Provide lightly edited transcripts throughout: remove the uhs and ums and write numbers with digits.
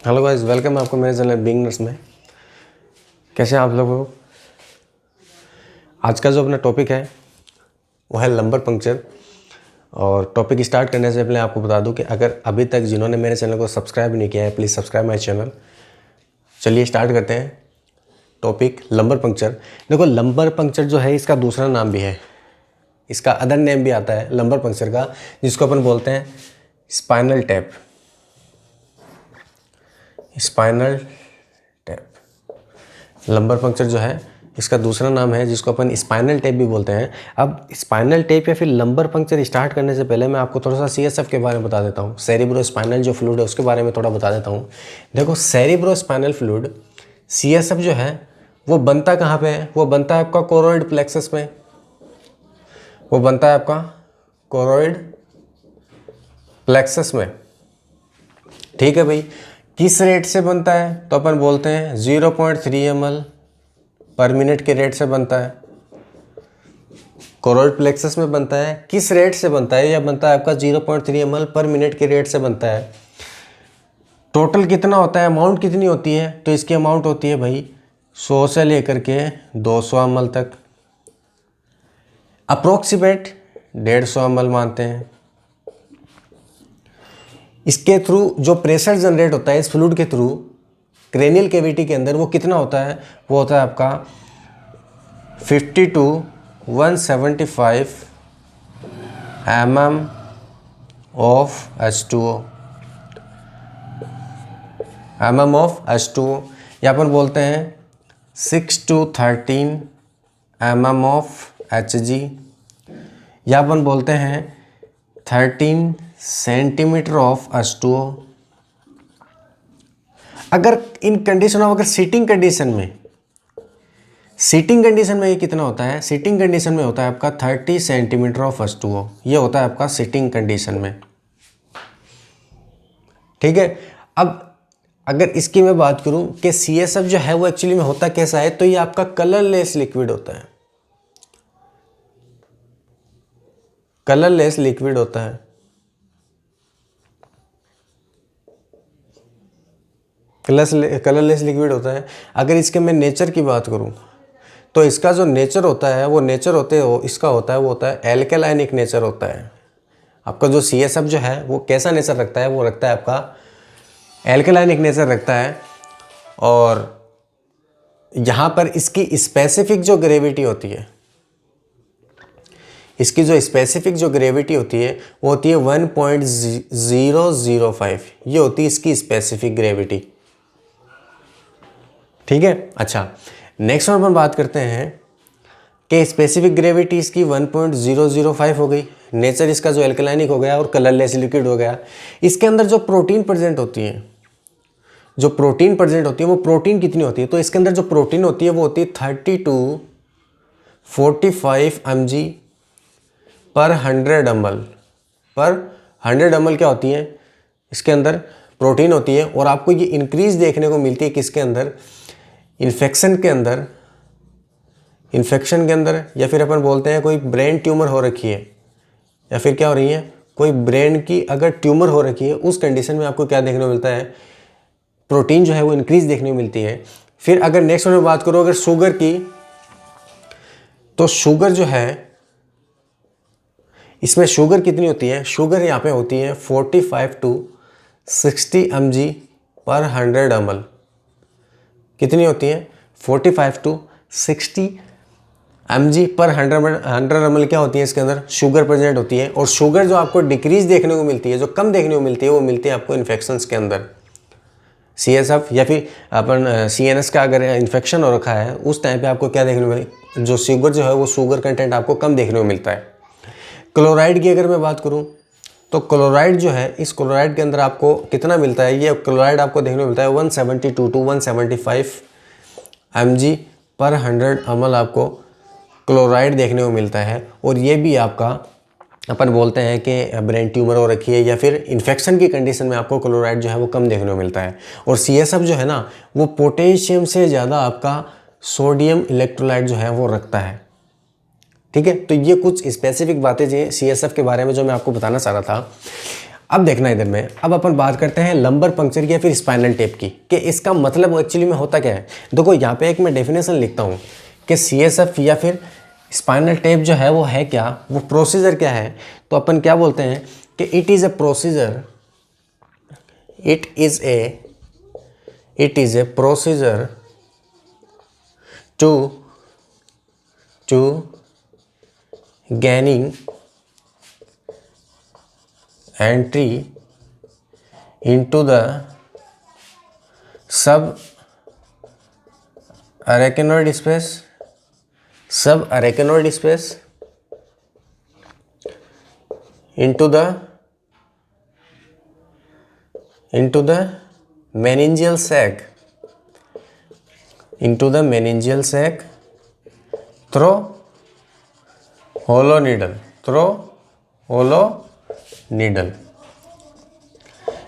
Hello guys, welcome आपको मेरे channel beginners में। कैसे हैं आप लोग? आज का जो अपना टॉपिक है वो है लंबर पंक्चर। और टॉपिक स्टार्ट करने से पहले आपको बता दूं कि अगर अभी तक जिन्होंने मेरे चैनल को सब्सक्राइब नहीं किया है, प्लीज़ सब्सक्राइब माय चैनल। चलिए स्टार्ट करते हैं टॉपिक लंबर पंक्चर। देखो, लंबर पंक्चर जो है इसका दूसरा नाम भी है, इसका अदर नेम भी आता है लंबर पंक्चर का, जिसको अपन बोलते हैं spinal tap. Spinal tap lumbar puncture जो है इसका दूसरा नाम है, जिसको अपन स्पाइनल टैप भी बोलते हैं। अब स्पाइनल टैप या फिर लंबर पंक्चर स्टार्ट करने से पहले मैं आपको थोड़ा सा सीएसएफ के बारे में बता देता हूँ। सेरिब्रो स्पाइनल जो फ्लूइड है उसके बारे में थोड़ा बता देता हूँ। देखो, सेरिब्रो स्पाइनल फ्लूइड सीएसएफ जो है वो बनता कहाँ पे है? वो बनता है आपका कोरोइड प्लेक्सस में। वो बनता है आपका कोरोइड प्लेक्सस में। ठीक है भाई, किस रेट से बनता है? तो अपन बोलते हैं 0.3 ml पर मिनट के रेट से बनता है। कोरोइड प्लेक्सस में बनता है। किस रेट से बनता है? यह बनता है आपका 0.3 ml पर मिनट के रेट से बनता है। टोटल कितना होता है? अमाउंट कितनी होती है? तो इसकी अमाउंट होती है भाई 100 से लेकर के 200 ml तक। अप्रोक्सीमेट 150 ml मानते हैं। इसके थ्रू जो प्रेशर जनरेट होता है इस फ्लूइड के थ्रू क्रेनियल कैविटी के अंदर, वो कितना होता है? वो होता है आपका 50 to 175 mm of H2O। mm of H2O या अपन बोलते हैं 6 to 13 mm ऑफ Hg, या अपन बोलते हैं 13 सेंटीमीटर ऑफ H2O। अगर इन कंडीशन ऑफ, अगर सीटिंग कंडीशन में ये कितना होता है? सीटिंग कंडीशन में होता है आपका 30 सेंटीमीटर ऑफ H2O। ये होता है आपका सीटिंग कंडीशन में। ठीक है, अब अगर इसकी मैं बात करूं कि CSF जो है वो एक्चुअली में होता कैसा है, तो ये आपका कलरलेस लिक्विड होता है। कलरलेस लिक्विड होता है। कलरलेस लिक्विड होता है। अगर इसके मैं नेचर की बात करूं तो इसका जो नेचर होता है वो नेचर इसका होता है वो होता है एल्केलाइनिक नेचर होता है। आपका जो CSF जो है वो कैसा नेचर रखता है? वो रखता है आपका एल्केलाइनिक नेचर रखता है। और यहाँ पर इसकी स्पेसिफिक जो ग्रेविटी होती है, इसकी जो स्पेसिफिक जो ग्रेविटी होती है वो होती है 1.005। ये होती है इसकी स्पेसिफिक ग्रेविटी। ठीक है, अच्छा, नेक्स्ट वन अपन बात करते हैं कि स्पेसिफिक ग्रेविटी इसकी 1.005 हो गई, नेचर इसका जो एल्कलाइनिक हो गया और कलरलेस लिक्विड हो गया। इसके अंदर जो प्रोटीन प्रेजेंट होती है, वो प्रोटीन कितनी होती है? तो इसके अंदर जो प्रोटीन होती है वो होती है 30 to 45 mg पर 100 ml। पर 100 ml क्या होती है? इसके अंदर प्रोटीन होती है। और आपको ये इंक्रीज देखने को मिलती है किसके अंदर? इन्फेक्शन के अंदर, या फिर अपन बोलते हैं कोई ब्रेन ट्यूमर हो रखी है, या फिर क्या हो रही है, कोई ब्रेन की अगर ट्यूमर हो रखी है, उस कंडीशन में आपको क्या देखने को मिलता है? प्रोटीन जो है वो इंक्रीज देखने को मिलती है। फिर अगर नेक्स्ट में बात करो अगर शुगर की, तो शुगर जो है, इसमें शुगर कितनी होती है? शुगर यहाँ पे होती है 45 to 60 mg पर 100 ml। कितनी होती है? 45 to 60 mg पर 100 ml क्या होती है? इसके अंदर शुगर प्रेजेंट होती है। और शुगर जो आपको डिक्रीज देखने को मिलती है, जो कम देखने को मिलती है, वो मिलती है आपको इन्फेक्शंस के अंदर। CSF या फिर अपन CNS का अगर इन्फेक्शन हो रखा है उस टाइम पे आपको क्या देखने को मिलता है? जो शुगर जो है वो शुगर कंटेंट आपको कम देखने को मिलता है। क्लोराइड की अगर मैं बात करूं तो क्लोराइड जो है, इस क्लोराइड के अंदर आपको कितना मिलता है? ये क्लोराइड आपको देखने को मिलता है 172 to 175 mg पर 100 ml आपको क्लोराइड देखने को मिलता है। और ये भी आपका अपन बोलते हैं कि ब्रेन ट्यूमर हो रखी है या फिर इन्फेक्शन की कंडीशन में आपको क्लोराइड जो है वो कम देखने को मिलता है। और CSF जो है ना वो पोटेशियम से ज़्यादा आपका सोडियम इलेक्ट्रोलाइट जो है वो रखता है। ठीक है, तो ये कुछ स्पेसिफिक बातें जो CSF के बारे में जो मैं आपको बताना चाह रहा था। अब देखना इधर में, अब अपन बात करते हैं लंबर पंक्चर की या फिर स्पाइनल टेप की, कि इसका मतलब एक्चुअली में होता क्या है। देखो यहाँ पे एक मैं डेफिनेशन लिखता हूँ कि CSF या फिर स्पाइनल टेप जो है वो है क्या, वो प्रोसीजर क्या है। तो अपन क्या बोलते हैं कि it is a procedure, it is a procedure to gaining entry into the subarachnoid space into the meningeal sac through hollow needle।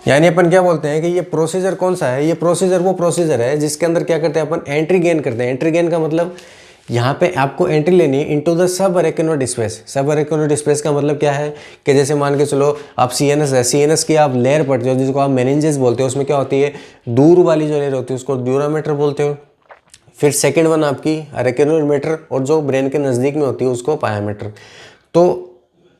यानी अपन क्या बोलते हैं कि ये प्रोसीजर कौन सा है, ये प्रोसीजर वो प्रोसीजर है जिसके अंदर क्या करते हैं अपन, एंट्री गेन करते हैं। एंट्री गेन का मतलब यहाँ पे आपको एंट्री लेनी है इनटू द सब अरेकिनोइड स्पेस। सब अरेकिनोइड स्पेस का मतलब क्या है कि जैसे मान के चलो आप CNS है, CNS की आप लेयर पढ़ते हो जिसको आप मेनिंजेस बोलते हो, उसमें क्या होती है, दूर वाली जो लेयर होती है उसको ड्यूरामीटर बोलते हो। फिर सेकेंड वन आपकी अरेकिनोइड मीटर, और जो ब्रेन के नज़दीक में होती है उसको पायामीटर। तो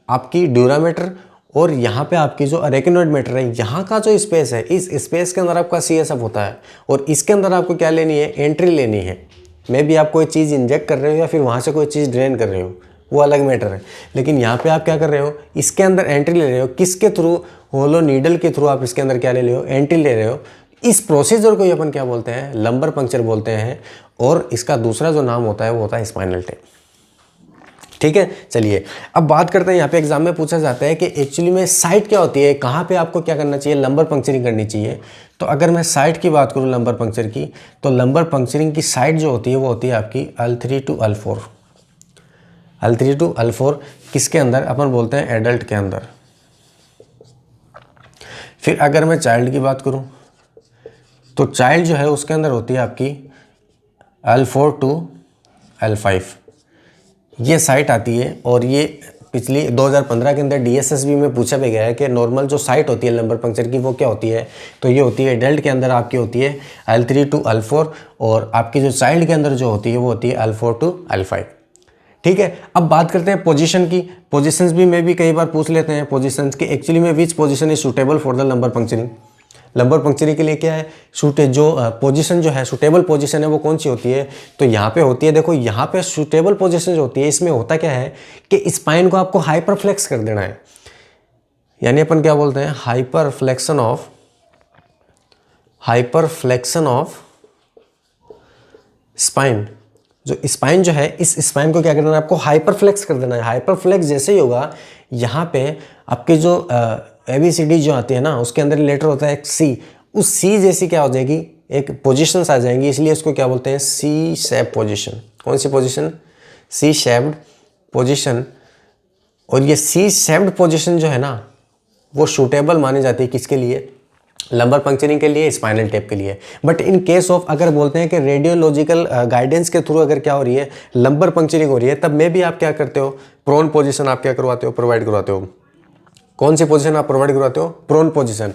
आपकी ड्यूरामीटर और यहाँ पे आपकी जो अरेकिनोइड मीटर है, यहाँ का जो स्पेस है, इस स्पेस के अंदर आपका CSF होता है और इसके अंदर आपको क्या लेनी है, एंट्री लेनी है। मे भी आप कोई चीज़ इंजेक्ट कर रहे हो या फिर वहाँ से कोई चीज़ ड्रेन कर रहे हो, वो अलग मैटर है। लेकिन यहाँ पे आप क्या कर रहे हो, इसके अंदर एंट्री ले रहे हो। किसके थ्रू, होलो नीडल के थ्रू आप इसके अंदर क्या ले रहे हो, एंट्री ले रहे हो। इस प्रोसीजर को ही अपन क्या बोलते हैं, लंबर पंक्चर बोलते हैं। और इसका दूसरा जो नाम होता है वो होता है स्पाइनल टेप। ठीक है, चलिए अब बात करते हैं, यहाँ पे एग्जाम में पूछा जाता है कि एक्चुअली में साइट क्या होती है, कहाँ पे आपको क्या करना चाहिए, लंबर पंक्चरिंग करनी चाहिए। तो अगर मैं साइट की बात करूँ लंबर पंक्चर की, तो लंबर पंक्चरिंग की साइट जो होती है वो होती है आपकी L3 to L4। L3 to L4 किसके अंदर, अपन बोलते हैं एडल्ट के अंदर। फिर अगर मैं चाइल्ड की बात करूँ तो चाइल्ड जो है उसके अंदर होती है आपकी L4 to L5, ये साइट आती है। और ये पिछली 2015 के अंदर DSSB में पूछा भी गया है कि नॉर्मल जो साइट होती है लंबर पंक्चर की वो क्या होती है। तो ये होती है एडल्ट के अंदर आपकी होती है L3 to L4, और आपकी जो चाइल्ड के अंदर जो होती है वो होती है L4 to L5। ठीक है, अब बात करते हैं पोजीशन की। पोजीशंस भी में भी कई बार पूछ लेते हैं पोजीशंस के, एक्चुअली में which position is suitable for the lumbar puncturing. Lumbar puncturing के लिए क्या है, जो पोजीशन जो है, सूटेबल पोजीशन है वो कौन सी होती है। तो यहाँ पे होती है, देखो यहाँ पे सूटेबल पोजीशन जो होती है इसमें होता क्या है कि स्पाइन को आपको हाइपरफ्लेक्स कर देना है। यानी अपन क्या बोलते हैं, हाइपरफ्लेक्शन ऑफ स्पाइन। जो स्पाइन जो है, इस स्पाइन को क्या करना है, आपको हाइपरफ्लेक्स कर देना है। हाइपरफ्लेक्स जैसे ही होगा, यहाँ पे आपके जो ABCD जो आती है ना, उसके अंदर लेटर होता है एक C। उस C जैसी क्या हो जाएगी, एक पोजीशंस आ जाएंगी, इसलिए इसको क्या बोलते हैं, C शेप पोजीशन। कौन सी पोजीशन, C शेप्ड पोजीशन। और ये C शेप्ड पोजीशन जो है ना वो सूटेबल मानी जाती है किसके लिए, लंबर पंक्चरिंग के लिए, स्पाइनल टेप के लिए। बट इन केस ऑफ अगर बोलते हैं कि रेडियोलॉजिकल गाइडेंस के थ्रू अगर क्या हो रही है, लंबर पंक्चरिंग हो रही है, तब में भी आप क्या करते हो, प्रोन पोजीशन आप क्या करवाते हो, प्रोवाइड करवाते हो। कौन सी पोजीशन आप प्रोवाइड करवाते हो, प्रोन पोजीशन।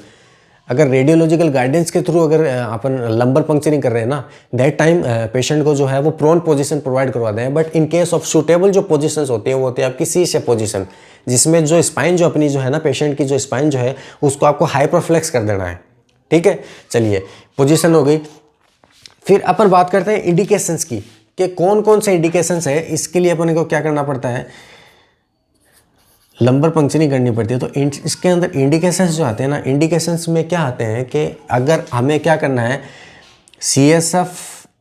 अगर रेडियोलॉजिकल गाइडेंस के थ्रू अगर अपन लंबर पंक्चरिंग कर रहे हैं ना, दैट टाइम पेशेंट को जो है वो प्रोन पोजीशन प्रोवाइड करवाते हैं। But in case of suitable जो पोजीशंस होती है वो होती है आपकी C शेप पोजीशन, जिसमें जो स्पाइन जो अपनी जो है ना, पेशेंट की जो स्पाइन जो है उसको आपको हाइपरफ्लेक्स कर देना है। ठीक है, चलिए पोजीशन हो गई। फिर अपन बात करते हैं इंडिकेशंस की, कि कौन कौन से इंडिकेशंस है। इसके लिए अपन को क्या करना पड़ता है, लंबर पंक्चरिंग करनी पड़ती है। तो इसके अंदर इंडिकेशंस जो आते हैं ना, इंडिकेशंस में क्या आते हैं कि अगर हमें क्या करना है, CSF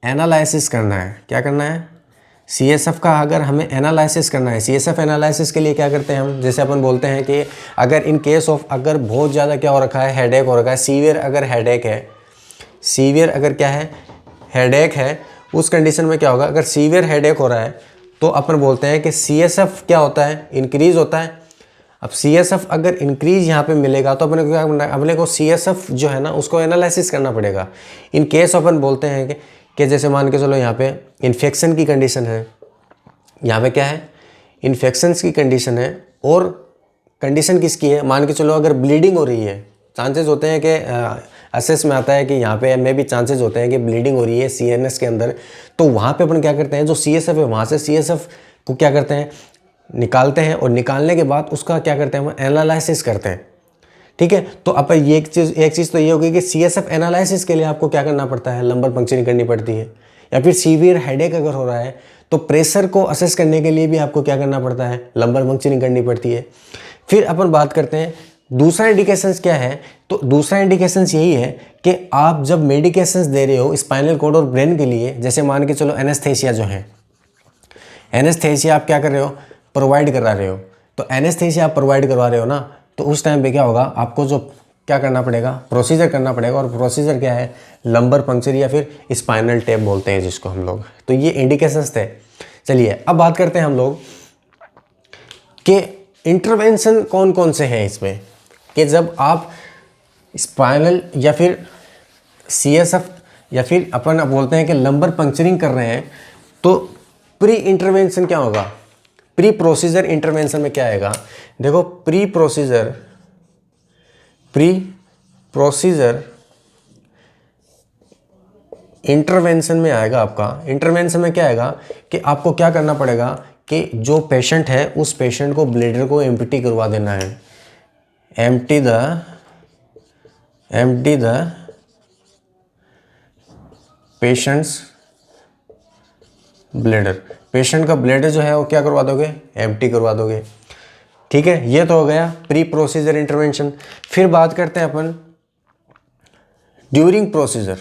एनालिसिस करना है। क्या करना है, CSF का अगर हमें एनालिसिस करना है। CSF एनालिसिस के लिए क्या करते हैं हम, जैसे अपन बोलते हैं कि अगर इन केस ऑफ अगर बहुत ज़्यादा क्या हो रखा है, हेडेक हो रखा है, सीवियर अगर हेडेक है, सीवियर अगर क्या है, हेडेक है, उस कंडीशन में क्या होगा, अगर सीवियर हेडेक हो रहा है तो अपन बोलते हैं कि CSF क्या होता है, इंक्रीज़ होता है। अब CSF अगर इंक्रीज यहाँ पे मिलेगा तो अपने को क्या करना है, अपने को CSF जो है ना उसको एनालिसिस करना पड़ेगा। इन केस अपन बोलते हैं कि जैसे मान के चलो यहाँ पे इन्फेक्शन की कंडीशन है, यहाँ पे क्या है, इन्फेक्शंस की कंडीशन है, और कंडीशन किसकी है, मान के चलो अगर ब्लीडिंग हो रही है, चांसेस होते हैं कि असेस में आता है कि यहाँ पे में भी चांसेस होते हैं कि ब्लीडिंग हो रही है CNS के अंदर, तो वहाँ पे अपन क्या करते हैं, जो CSF है वहाँ से CSF को क्या करते हैं, निकालते हैं, और निकालने के बाद उसका क्या करते हैं, हम एनालिसिस करते हैं। ठीक है, तो अब ये एक चीज़ तो ये होगी कि CSF एनालिसिस के लिए आपको क्या करना पड़ता है, लंबर पंक्चरिंग करनी पड़ती है। या फिर सीवियर हेडेक अगर हो रहा है तो प्रेशर को असेस करने के लिए भी आपको क्या करना पड़ता है, लंबर पंक्चरिंग करनी पड़ती है। फिर अपन बात करते हैं दूसरा इंडिकेशंस क्या है, तो दूसरा इंडिकेशंस यही है कि आप जब मेडिकेशंस दे रहे हो स्पाइनल कॉर्ड और ब्रेन के लिए, जैसे मान के चलो एनेस्थेसिया जो है, एनेस्थेसिया आप क्या कर रहे हो, प्रोवाइड करा रहे हो, तो एनेस्थेसिया आप प्रोवाइड करवा रहे हो ना, तो उस टाइम पे क्या होगा, आपको जो क्या करना पड़ेगा, प्रोसीजर करना पड़ेगा। और प्रोसीजर क्या है, लंबर पंक्चर या फिर स्पाइनल टैप बोलते हैं जिसको हम लोग। तो ये इंडिकेशंस थे। चलिए अब बात करते हैं हम लोग कि इंटरवेंशन कौन कौन से हैं इसमें, कि जब आप स्पाइनल या फिर CSF या फिर अपन बोलते हैं कि लंबर पंक्चरिंग कर रहे हैं, तो प्री इंटरवेंशन क्या होगा, प्री प्रोसीजर इंटरवेंशन में क्या आएगा, देखो प्री प्रोसीजर इंटरवेंशन में आएगा आपका, इंटरवेंशन में क्या आएगा कि आपको क्या करना पड़ेगा कि जो पेशेंट है उस पेशेंट को ब्लैडर को एम्प्टी करवा देना है, empty the patients bladder, patient का ब्लैडर जो है वो क्या करवा दोगे, एम्प्टी करवा दोगे। ठीक है, ये तो हो गया प्री प्रोसीजर इंटरवेंशन। फिर बात करते हैं अपन ड्यूरिंग प्रोसीजर।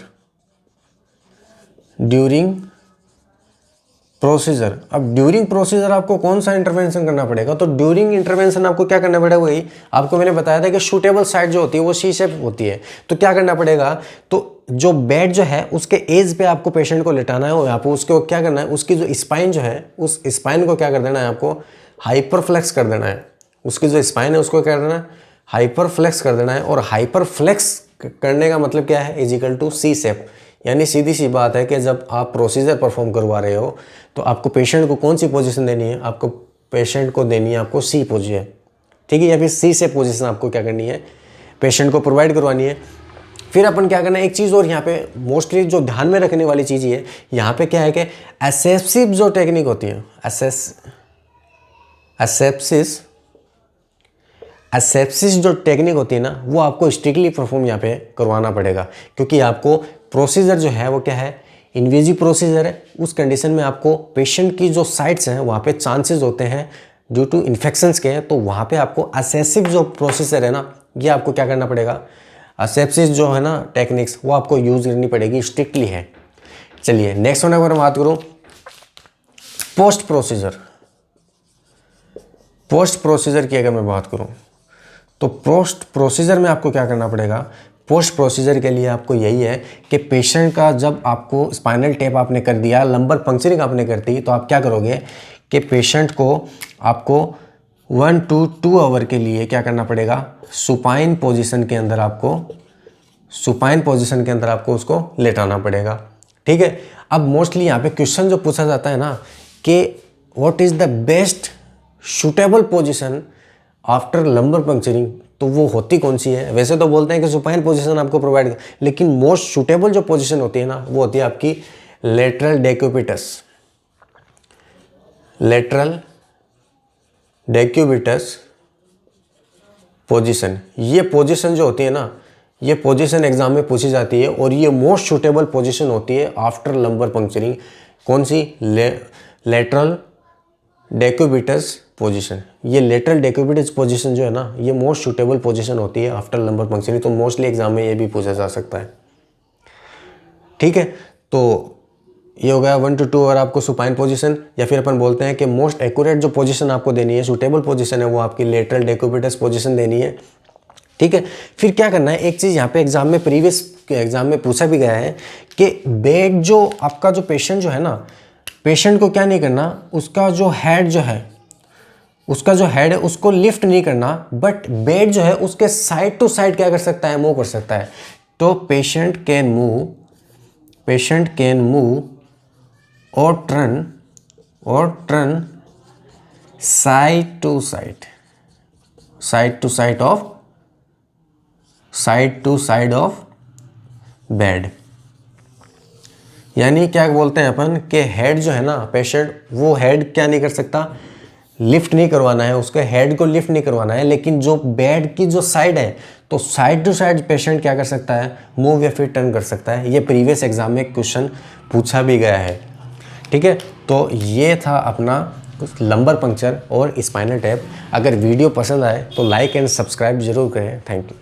अब ड्यूरिंग प्रोसीजर आपको कौन सा इंटरवेंशन करना पड़ेगा, तो ड्यूरिंग इंटरवेंशन आपको क्या करना पड़ेगा, वही आपको मैंने बताया था कि शूटेबल साइड जो होती है वो C-शेप होती है। तो क्या करना पड़ेगा, तो जो बेड जो है उसके एज पे आपको पेशेंट को लेटाना है, और आपको उसको क्या करना है, उसकी जो स्पाइन जो है उस स्पाइन को क्या कर देना है, आपको हाइपरफ्लेक्स कर देना है। उसकी जो स्पाइन है उसको क्या करना है, हाइपरफ्लेक्स कर देना है। और हाइपरफ्लेक्स करने का मतलब क्या है, इजिकल टू C-शेप। यानी सीधी सी बात है कि जब आप प्रोसीजर परफॉर्म करवा रहे हो तो आपको पेशेंट को कौन सी पोजीशन देनी है, आपको पेशेंट को देनी है आपको C पोजीशन, ठीक है, या फिर C-शेप पोजीशन आपको क्या करनी है, पेशेंट को प्रोवाइड करवानी है। फिर अपन क्या करना है, एक चीज़ और यहाँ पे मोस्टली जो ध्यान में रखने वाली चीज़ है, यहाँ पे क्या है कि एसेप्सिव जो टेक्निक होती है, एसेप्सिस जो टेक्निक होती है ना, वो आपको स्ट्रिक्टली परफॉर्म यहाँ पे करवाना पड़ेगा, क्योंकि आपको प्रोसीजर जो है वो क्या है, इन्वेजिव प्रोसीजर है। उस कंडीशन में आपको पेशेंट की जो साइट्स हैं वहाँ पे चांसेस होते हैं ड्यू टू इन्फेक्शंस के हैं, तो वहाँ पे आपको एसेसिव जो प्रोसीजर है ना, ये आपको क्या करना पड़ेगा, एसेप्सिस जो है ना टेक्निक्स, वो आपको यूज़ करनी पड़ेगी, स्ट्रिक्टली है। चलिए नेक्स्ट वन अगर मैं बात करूँ पोस्ट प्रोसीजर की अगर मैं बात करूँ, तो पोस्ट प्रोसीजर में आपको क्या करना पड़ेगा, पोस्ट प्रोसीजर के लिए आपको यही है कि पेशेंट का जब आपको स्पाइनल टैप आपने कर दिया, लंबर पंक्चरिंग आपने कर दी, तो आप क्या करोगे कि पेशेंट को आपको 1 to 2 आवर के लिए क्या करना पड़ेगा, सुपाइन पोजीशन के अंदर आपको उसको लेटाना पड़ेगा। ठीक है, अब मोस्टली यहाँ पे क्वेश्चन जो पूछा जाता है ना कि what is the best suitable position after lumbar puncturing, तो वो होती कौन सी है। वैसे तो बोलते हैं कि सुपाइन पोजीशन आपको प्रोवाइड, लेकिन मोस्ट सूटेबल जो पोजीशन होती है ना, वो होती है आपकी लेटरल डेक्यूबिटस पोजीशन। ये पोजीशन जो होती है ना, ये पोजीशन एग्जाम में पूछी जाती है, और ये मोस्ट सूटेबल पोजीशन होती है आफ्टर लंबर पंक्चरिंग। कौन सी, लेटरल डेक्यूबिटस पोजीशन। ये लेटरल डेक्यूबिटस पोजीशन जो है ना, ये मोस्ट सूटेबल पोजीशन होती है आफ्टर लंबर पंक्चरिंग। तो मोस्टली एग्जाम में ये भी पूछा जा सकता है। ठीक है, तो ये हो गया 1 to 2 आवर आपको सुपाइन पोजीशन, या फिर अपन बोलते हैं कि मोस्ट एक्यूरेट जो पोजीशन आपको देनी है, सूटेबल पोजीशन है, वो आपकी लेटरल डेक्यूबिटस पोजीशन देनी है। ठीक है, फिर क्या करना है, एक चीज़ यहाँ पे एग्जाम में प्रीवियस एग्जाम में पूछा भी गया है कि बेड जो आपका जो पेशेंट जो है ना, पेशेंट को क्या नहीं करना, उसका जो हेड है उसको लिफ्ट नहीं करना, बट बेड जो है उसके साइड टू साइड क्या कर सकता है, मूव कर सकता है। तो पेशेंट कैन मूव और turn side to side, side to side of bed. यानी क्या बोलते हैं अपन कि हेड जो है ना पेशेंट, वो हेड क्या नहीं कर सकता, लिफ्ट नहीं करवाना है, उसके हेड को लिफ्ट नहीं करवाना है, लेकिन जो बेड की जो साइड है तो साइड टू साइड पेशेंट क्या कर सकता है, मूव या फिर टर्न कर सकता है। ये प्रीवियस एग्जाम में क्वेश्चन पूछा भी गया है। ठीक है, तो ये था अपना लंबर पंक्चर और स्पाइनल टैप। अगर वीडियो पसंद आए तो लाइक एंड सब्सक्राइब जरूर करें। Thank you.